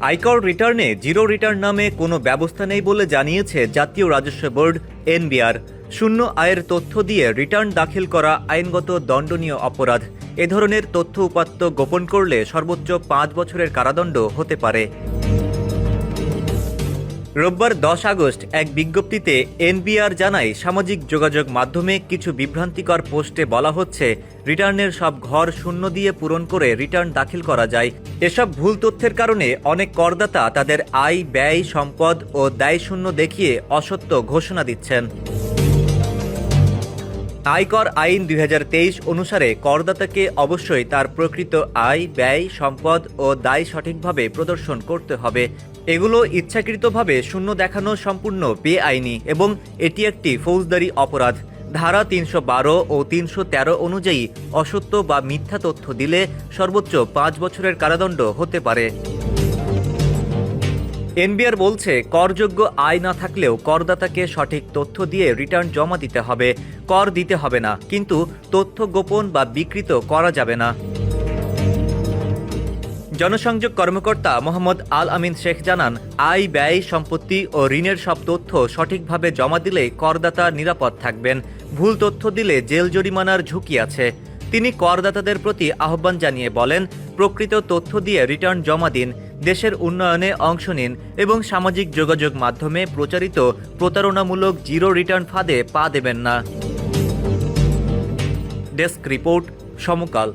আয়কর রিটার্নে zero return নামে কোনো ব্যবস্থা নেই বলে জানিয়েছে জাতীয় রাজস্ব বোর্ড এনবিআর। শূন্য আয়ের তথ্য দিয়ে রিটার্ন দাখিল করা আইনগত দণ্ডনীয় অপরাধ। এ ধরনের তথ্য উপাত্ত গোপন করলে সর্বোচ্চ ৫ বছরের কারাদণ্ড হতে পারে। রোববার ১০ আগস্ট এক বিজ্ঞপ্তিতে এনবিআর জানায়, সামাজিক যোগাযোগ মাধ্যমে কিছু বিভ্রান্তিকর পোস্টে বলা হচ্ছে রিটার্নের সব ঘর শূন্য দিয়ে পূরণ করে রিটার্ন দাখিল করা যায়। এসব ভুল তথ্যের কারণে অনেক করদাতা তাদের আয়, ব্যয়, সম্পদ ও দায় শূন্য দেখিয়ে অসত্য ঘোষণা দিচ্ছেন। আয়কর আইন ২০২৩ অনুসারে করদাতাকে অবশ্যই তার প্রকৃত আয়, ব্যয়, সম্পদ ও দায় সঠিকভাবে প্রদর্শন করতে হবে। এগুলো ইচ্ছাকৃতভাবে শূন্য দেখানো সম্পূর্ণ বেআইনি এবং এটি একটি ফৌজদারি অপরাধ। ধারা ৩১২ ও ৩১৩ অনুযায়ী অসত্য বা মিথ্যা তথ্য দিলে সর্বোচ্চ ৫ বছরের কারাদণ্ড হতে পারে। এনবিআর বলছে, করযোগ্য আয় না থাকলেও করদাতাকে সঠিক তথ্য দিয়ে রিটার্ন জমা দিতে হবে। কর দিতে হবে না, কিন্তু তথ্য গোপন বা বিকৃত করা যাবে না। জনসংযোগ কর্মকর্তা মোহাম্মদ আল আমিন শেখ জানান, আয়, ব্যয়, সম্পত্তি ও ঋণের সব তথ্য সঠিকভাবে জমা দিলে করদাতা নিরাপদ থাকবেন। ভুল তথ্য দিলে জেল জরিমানার ঝুঁকি আছে। তিনি করদাতাদের প্রতি আহ্বান জানিয়ে বলেন, প্রকৃত তথ্য দিয়ে রিটার্ন জমা দিন, দেশের উন্নয়নে অংশ নিন এবং সামাজিক যোগাযোগ মাধ্যমে প্রচারিত প্রতারণামূলক জিরো রিটার্ন ফাঁদে পা দেবেন না। ডেস্ক রিপোর্ট, সমকাল।